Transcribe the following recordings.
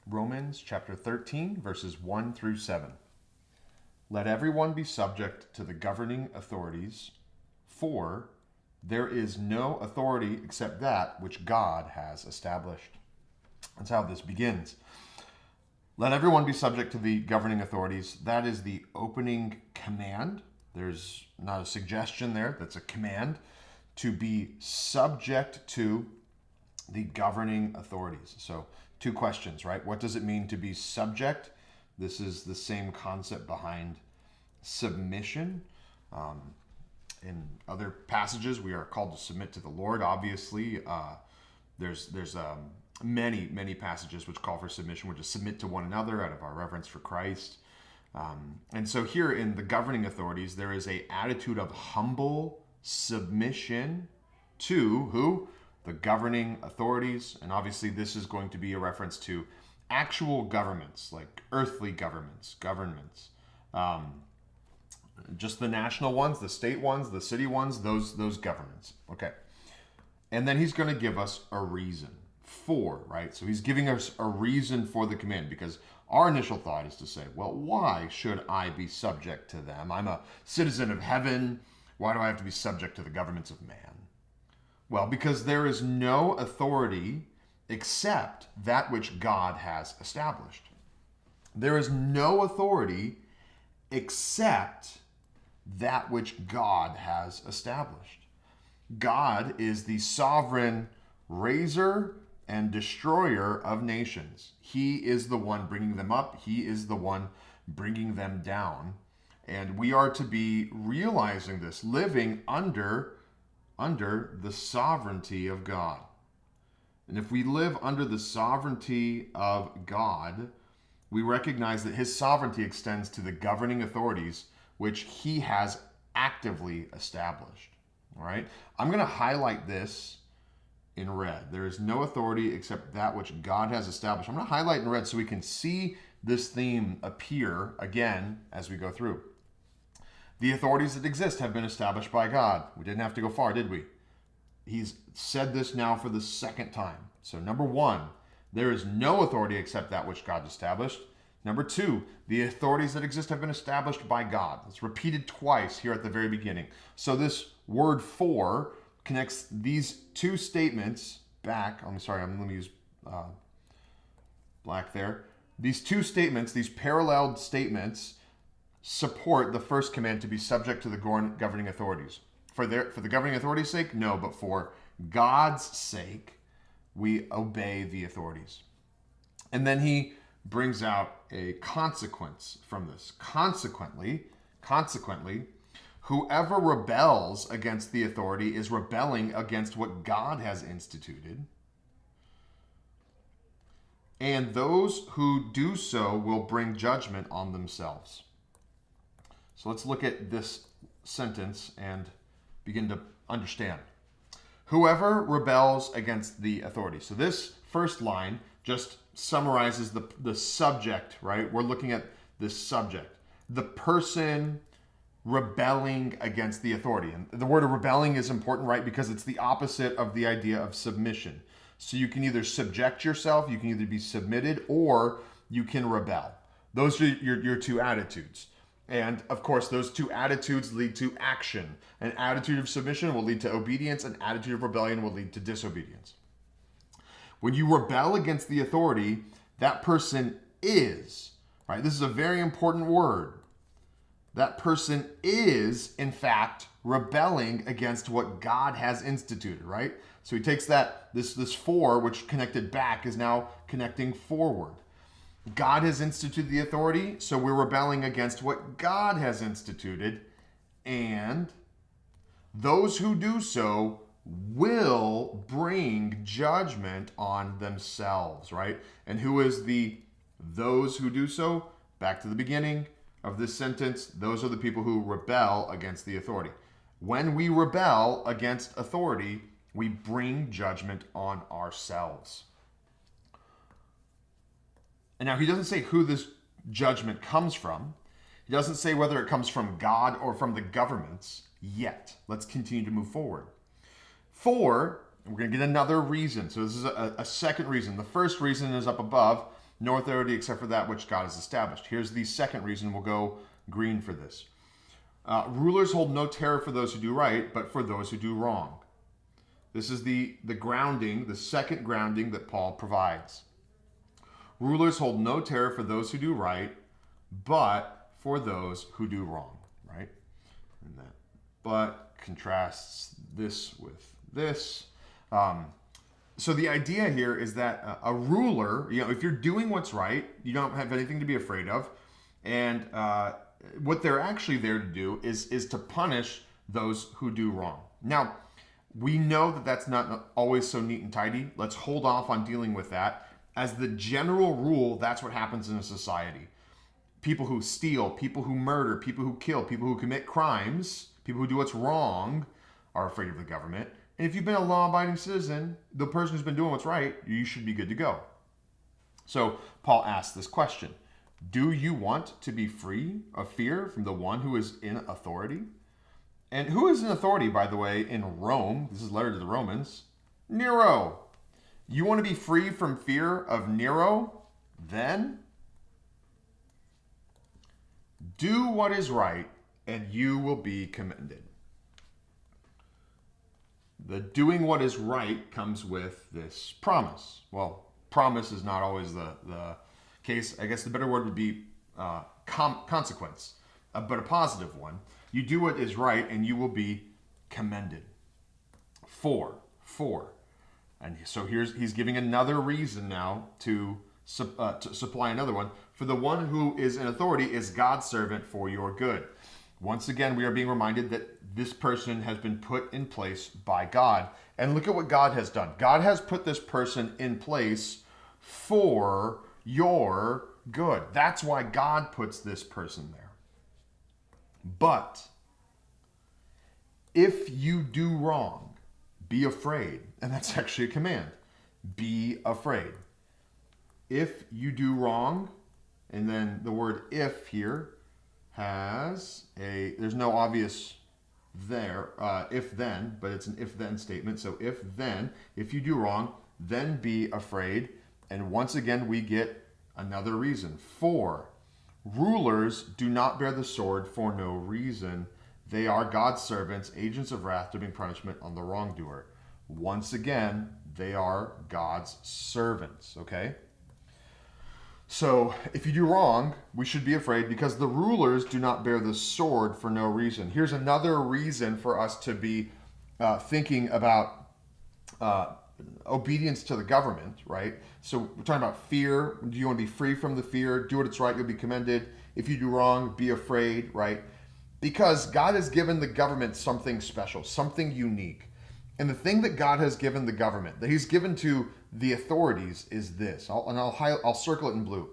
Romans chapter 13, verses 1 through 7. Let everyone be subject to the governing authorities, for there is no authority except that which God has established. That's how this begins. Let everyone be subject to the governing authorities. That is the opening command. There's not a suggestion there, that's a command to be subject to the governing authorities. So, two questions, right? What does it mean to be subject? This is the same concept behind submission. In other passages, we are called to submit to the Lord. Obviously, there's many passages which call for submission. We're to submit to one another out of our reverence for Christ. And so here in the governing authorities, there is a attitude of humble submission to who? The governing authorities. And obviously this is going to be a reference to actual governments, like earthly governments. Just the national ones, the state ones, the city ones, those governments. Okay. And then he's going to give us a reason for, right? So he's giving us a reason for the command, because our initial thought is to say, well, why should I be subject to them? I'm a citizen of heaven. Why do I have to be subject to the governments of man? Well, because there is no authority except that which God has established. There is no authority except that which God has established. God is the sovereign raiser and destroyer of nations. He is the one bringing them up. He is the one bringing them down. And we are to be realizing this, living under the sovereignty of God. And if we live under the sovereignty of God, we recognize that his sovereignty extends to the governing authorities, which he has actively established. All right? I'm going to highlight this in red. There is no authority except that which God has established. I'm going to highlight in red so we can see this theme appear again as we go through. The authorities that exist have been established by God. We didn't have to go far, did we? He's said this now for the second time. So number one, there is no authority except that which God established. Number two, the authorities that exist have been established by God. It's repeated twice here at the very beginning. So this word for connects these two statements back. Let me use black there. These two statements, these paralleled statements, support the first command to be subject to the governing authorities. For the governing authorities' sake, no, but for God's sake, we obey the authorities. And then he brings out a consequence from this. Consequently, whoever rebels against the authority is rebelling against what God has instituted. And those who do so will bring judgment on themselves. So let's look at this sentence and begin to understand. Whoever rebels against the authority. So this first line just summarizes the subject, right? We're looking at this subject. The person rebelling against the authority. And the word of rebelling is important, right? Because it's the opposite of the idea of submission. So you can either subject yourself, you can either be submitted, or you can rebel. Those are your two attitudes. And of course, those two attitudes lead to action. An attitude of submission will lead to obedience. An attitude of rebellion will lead to disobedience. When you rebel against the authority, that person is, right? This is a very important word. That person is, in fact, rebelling against what God has instituted, right? So he takes this for, which connected back, is now connecting forward. God has instituted the authority, so we're rebelling against what God has instituted, and those who do so will bring judgment on themselves, right? And who is those who do so? Back to the beginning of this sentence, those are the people who rebel against the authority. When we rebel against authority, we bring judgment on ourselves. And now he doesn't say who this judgment comes from. He doesn't say whether it comes from God or from the governments yet. Let's continue to move forward. We're going to get another reason. So this is a second reason. The first reason is up above. no authority except for that which God has established. Here's the second reason. We'll go green for this. Rulers hold no terror for those who do right, but for those who do wrong. This is the grounding, the second grounding that Paul provides. Rulers hold no terror for those who do right, but for those who do wrong, right? And that but contrasts this with this. So the idea here is that a ruler, if you're doing what's right, you don't have anything to be afraid of. And what they're actually there to do is to punish those who do wrong. Now, we know that that's not always so neat and tidy. Let's hold off on dealing with that. As the general rule, that's what happens in a society. People who steal, people who murder, people who kill, people who commit crimes, people who do what's wrong are afraid of the government. And if you've been a law-abiding citizen, the person who's been doing what's right, you should be good to go. So Paul asks this question: do you want to be free of fear from the one who is in authority? And who is in authority, by the way, in Rome? This is a letter to the Romans. Nero. You want to be free from fear of Nero? Then do what is right, and you will be commended. The doing what is right comes with this promise. Well, promise is not always the case. I guess the better word would be consequence, but a positive one. You do what is right and you will be commended. For. And so he's giving another reason now to supply another one. For the one who is in authority is God's servant for your good. Once again, we are being reminded that this person has been put in place by God. And look at what God has done. God has put this person in place for your good. That's why God puts this person there. But if you do wrong, be afraid. And that's actually a command. Be afraid. If you do wrong, and then the word if here has there's no obvious there, if then, but it's an if then statement. So if then, if you do wrong, then be afraid. And once again, we get another reason. For rulers do not bear the sword for no reason. They are God's servants, agents of wrath to bring punishment on the wrongdoer. Once again, they are God's servants, okay? So if you do wrong, we should be afraid because the rulers do not bear the sword for no reason. Here's another reason for us to be thinking about obedience to the government, right? So we're talking about fear. Do you want to be free from the fear? Do what it's right, you'll be commended. If you do wrong, be afraid, right? Because God has given the government something special, something unique. And the thing that God has given the government, that he's given to the authorities, is this. I'll circle it in blue.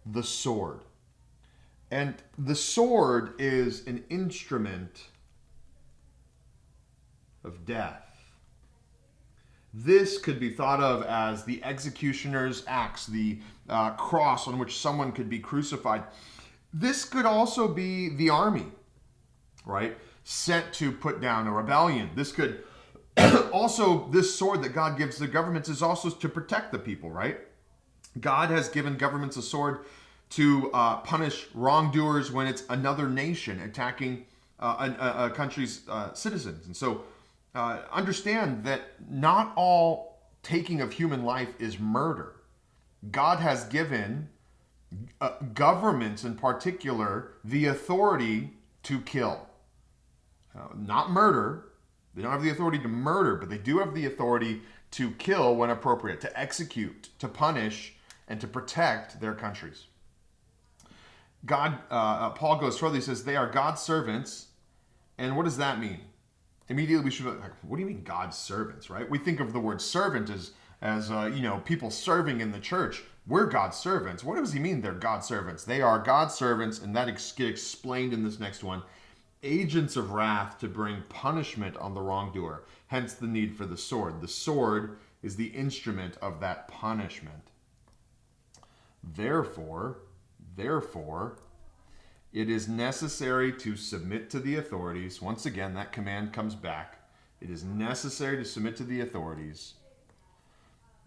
The sword. And the sword is an instrument of death. This could be thought of as the executioner's axe, the cross on which someone could be crucified. This could also be the army, right? Sent to put down a rebellion. This could also, this sword that God gives the governments is also to protect the people, right? God has given governments a sword to punish wrongdoers when it's another nation attacking a country's citizens. And so understand that not all taking of human life is murder. God has given governments in particular the authority to kill. Not murder. They don't have the authority to murder, but they do have the authority to kill when appropriate, to execute, to punish, and to protect their countries. Paul goes further. He says they are God's servants. And what does that mean? Immediately we should be like, what do you mean God's servants, right? We think of the word servant as people serving in the church. We're God's servants. What does he mean they're God's servants? They are God's servants, and that gets explained in this next one. Agents of wrath to bring punishment on the wrongdoer. Hence the need for the sword. The sword is the instrument of that punishment. Therefore, it is necessary to submit to the authorities. Once again, that command comes back. It is necessary to submit to the authorities,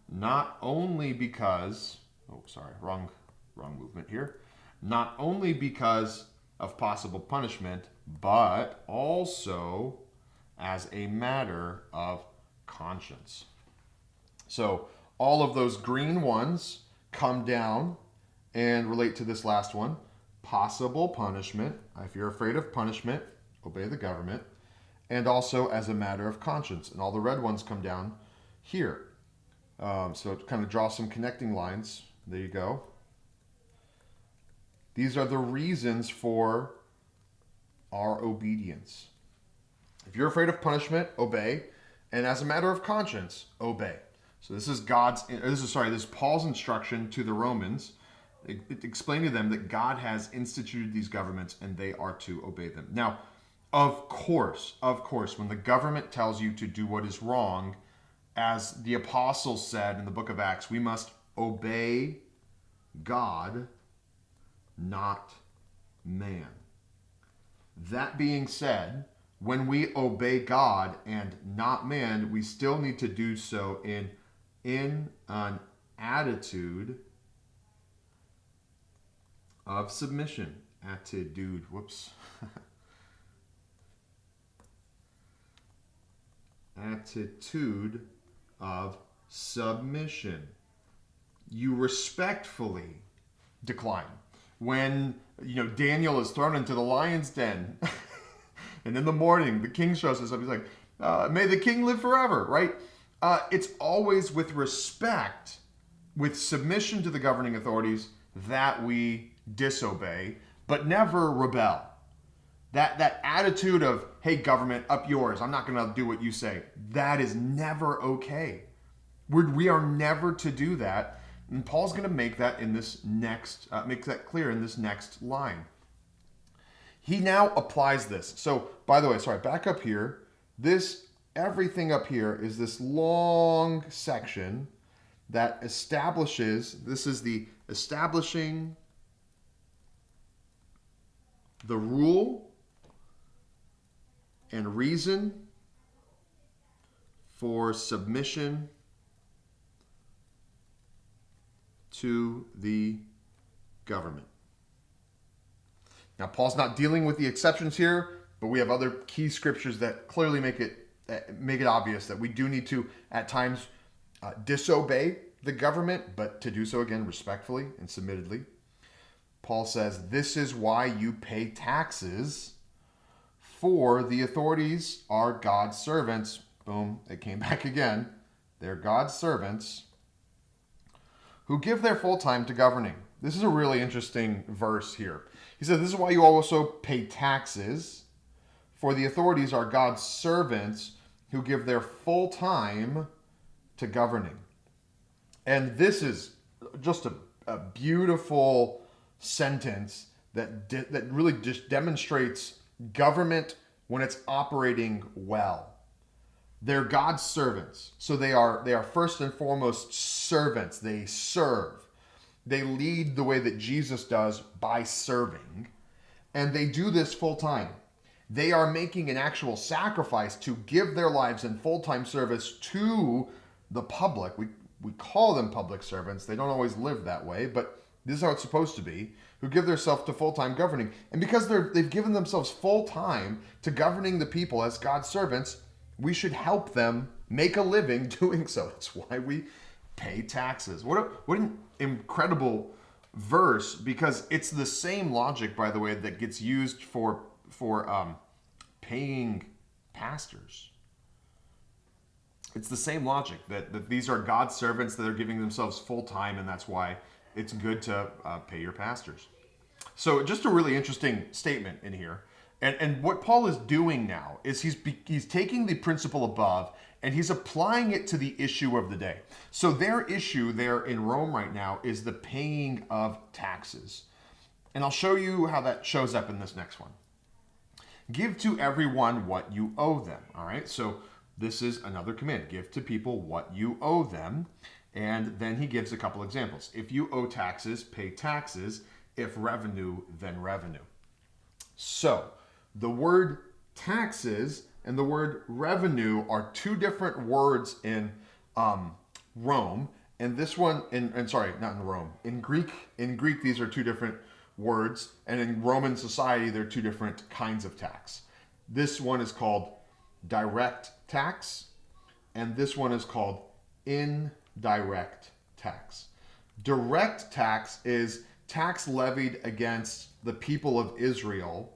not only because Oh, sorry, wrong movement here. Not only because of possible punishment, but also as a matter of conscience. So all of those green ones come down and relate to this last one. Possible punishment. If you're afraid of punishment, obey the government. And also as a matter of conscience. And all the red ones come down here. So it kind of draws some connecting lines. There you go. These are the reasons for our obedience. If you're afraid of punishment, obey. And as a matter of conscience, obey. So this is this is Paul's instruction to the Romans. It explained to them that God has instituted these governments and they are to obey them. Now, of course, when the government tells you to do what is wrong, as the apostles said in the book of Acts, we must obey God, not man. That being said, when we obey God and not man, we still need to do so in an attitude of submission. Attitude of submission. You respectfully decline. When Daniel is thrown into the lion's den, and in the morning the king shows us up. He's like, "May the king live forever!" Right? It's always with respect, with submission to the governing authorities, that we disobey, but never rebel. That attitude of, "Hey, government, up yours. I'm not going to do what you say." That is never okay. We are never to do that. And Paul's going to make that in this next, make that clear in this next line. He now applies this. So, by the way, back up here. Everything up here is this long section that establishes, this is the establishing the rule and reason for submission to the government. Now, Paul's not dealing with the exceptions here, but we have other key scriptures that clearly make it obvious that we do need to, at times, disobey the government, but to do so, again, respectfully and submittedly. Paul says, "This is why you pay taxes, for the authorities are God's servants." Boom, it came back again. They're God's servants who give their full time to governing. This is a really interesting verse here. He said, "This is why you also pay taxes, for the authorities are God's servants who give their full time to governing." And this is just a beautiful sentence that really just demonstrates government when it's operating well. They're God's servants. So they are first and foremost servants. They serve. They lead the way that Jesus does by serving. And they do this full time. They are making an actual sacrifice to give their lives in full-time service to the public. We call them public servants. They don't always live that way, but this is how it's supposed to be, who give themselves to full-time governing. And because they've given themselves full-time to governing the people as God's servants, we should help them make a living doing so. That's why we pay taxes. What an incredible verse, because it's the same logic, by the way, that gets used for paying pastors. It's the same logic that these are God's servants that are giving themselves full time, and that's why it's good to pay your pastors. So just a really interesting statement in here. And what Paul is doing now is he's taking the principle above and he's applying it to the issue of the day. So their issue there in Rome right now is the paying of taxes. And I'll show you how that shows up in this next one. Give to everyone what you owe them. All right, so this is another command. Give to people what you owe them. And then he gives a couple examples. If you owe taxes, pay taxes. If revenue, then revenue. So the word taxes and the word revenue are two different words in Rome, And this one, and sorry, not in Rome. In Greek, these are two different words, and in Roman society, they're two different kinds of tax. This one is called direct tax, and this one is called indirect tax. Direct tax is tax levied against the people of Israel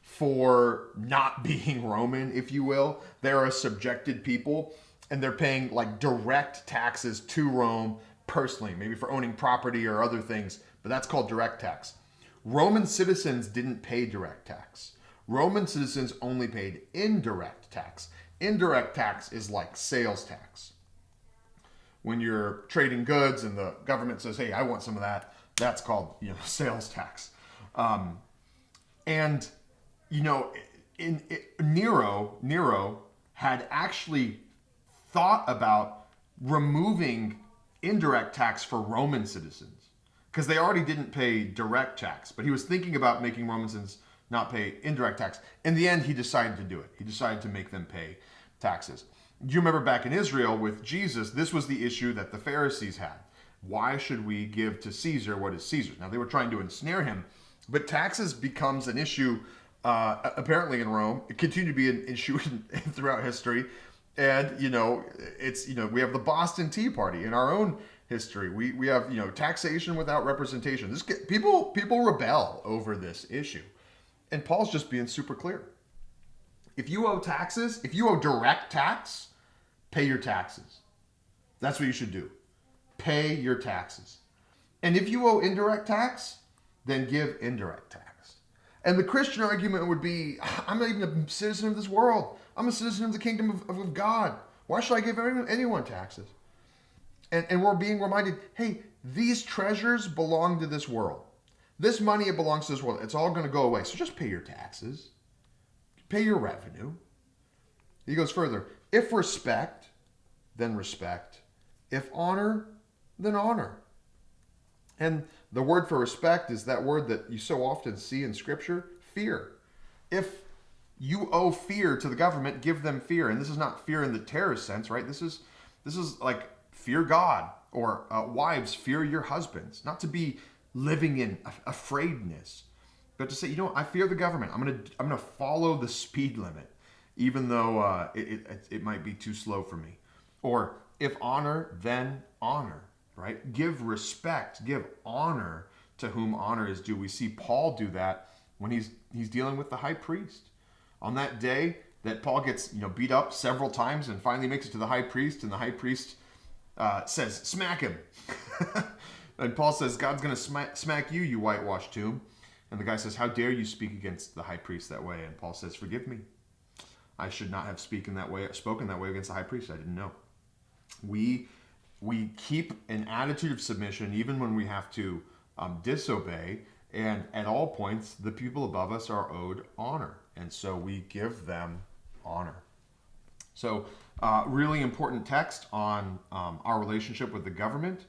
for not being Roman, if you will. They're a subjected people, and they're paying like direct taxes to Rome personally, maybe for owning property or other things, but that's called direct tax. Roman citizens didn't pay direct tax. Roman citizens only paid indirect tax. Indirect tax is like sales tax. When you're trading goods and the government says, hey, I want some of that, that's called, sales tax. And Nero had actually thought about removing indirect tax for Roman citizens because they already didn't pay direct tax, but he was thinking about making Roman citizens not pay indirect tax. In the end, he decided to do it. He decided to make them pay taxes. Do you remember back in Israel with Jesus, this was the issue that the Pharisees had. Why should we give to Caesar what is Caesar's? Now, they were trying to ensnare him, but taxes becomes an issue apparently in Rome. It continued to be an issue throughout history. And, we have the Boston Tea Party in our own history. We have, taxation without representation. People rebel over this issue. And Paul's just being super clear. If you owe taxes, if you owe direct tax, pay your taxes. That's what you should do. Pay your taxes. And if you owe indirect tax, then give indirect tax. And the Christian argument would be, I'm not even a citizen of this world. I'm a citizen of the kingdom of God. Why should I give anyone taxes? And we're being reminded, hey, these treasures belong to this world. This money, it belongs to this world. It's all going to go away. So just pay your taxes. Pay your revenue. He goes further. If respect, then respect. If honor, then honor. And the word for respect is that word that you so often see in Scripture, fear. If you owe fear to the government, give them fear. And this is not fear in the terrorist sense, right? This is like fear God, or wives, fear your husbands. Not to be living in afraidness, but to say, I fear the government. I'm gonna follow the speed limit, even though it might be too slow for me. Or if honor, then honor, right? Give respect, give honor to whom honor is due. We see Paul do that when he's dealing with the high priest. On that day that Paul gets beat up several times and finally makes it to the high priest, and the high priest says, smack him. And Paul says, God's going to smack you, you whitewashed tomb. And the guy says, how dare you speak against the high priest that way? And Paul says, forgive me. I should not have spoken that way against the high priest. I didn't know. We keep an attitude of submission even when we have to disobey. And at all points, the people above us are owed honor. And so we give them honor. So really important text on our relationship with the government.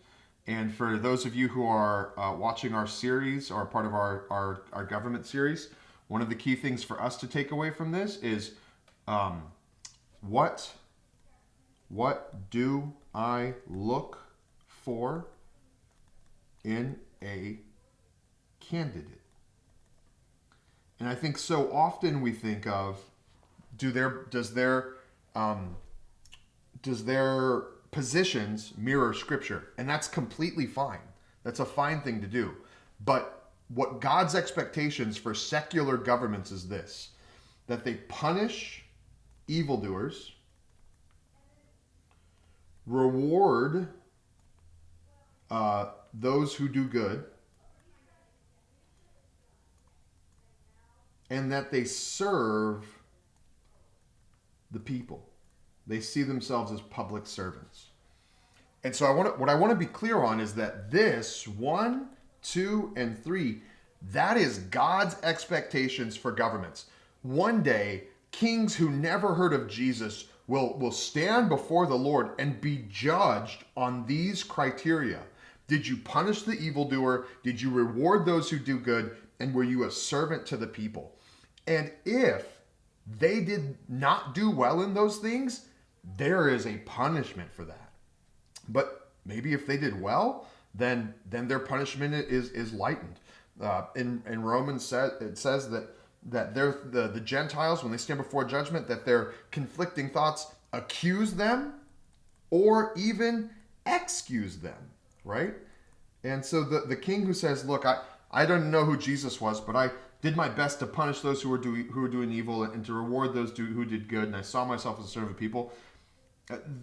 And for those of you who are watching our series or part of our government series, one of the key things for us to take away from this is what do I look for in a candidate? And I think so often we think of, does their positions mirror Scripture? And that's completely fine. That's a fine thing to do. But what God's expectations for secular governments is this: that they punish evildoers, reward those who do good, and that they serve the people. They see themselves as public servants. And so what I want to be clear on is that this 1, 2, and 3, that is God's expectations for governments. One day, kings who never heard of Jesus will stand before the Lord and be judged on these criteria. Did you punish the evildoer? Did you reward those who do good? And were you a servant to the people? And if they did not do well in those things, there is a punishment for that. But Maybe if they did well, then their punishment is lightened. In Romans it says that the Gentiles, when they stand before judgment, that their conflicting thoughts accuse them or even excuse them, right? And so the king who says, look, I don't know who Jesus was, but I did my best to punish those who were doing evil and to reward those who did good, and I saw myself as a servant of people.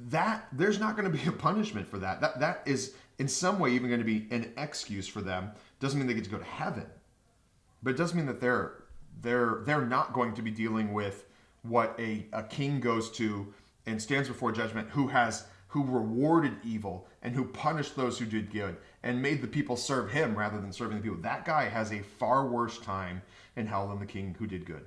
That there's not going to be a punishment for that. That is in some way even going to be an excuse for them. Doesn't mean they get to go to heaven, but it does mean that they're not going to be dealing with what a king goes to and stands before judgment, who rewarded evil and who punished those who did good and made the people serve him rather than serving the people. That guy has a far worse time in hell than the king who did good.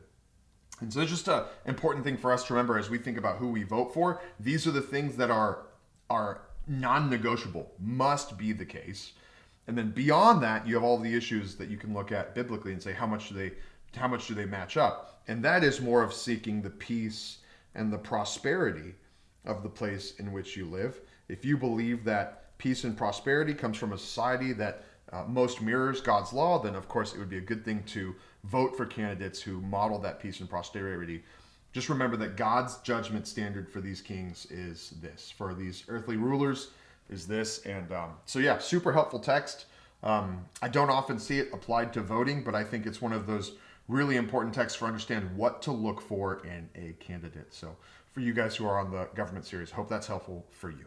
And so it's just an important thing for us to remember as we think about who we vote for. These are the things that are non-negotiable, must be the case. And then beyond that, you have all the issues that you can look at biblically and say, how much do they match up? And that is more of seeking the peace and the prosperity of the place in which you live. If you believe that peace and prosperity comes from a society that most mirrors God's law, then of course it would be a good thing to vote for candidates who model that peace and prosperity. Just remember that God's judgment standard for these kings is this. For these earthly rulers is this. And so yeah, super helpful text. I don't often see it applied to voting, but I think it's one of those really important texts for understand what to look for in a candidate. So for you guys who are on the government series, hope that's helpful for you.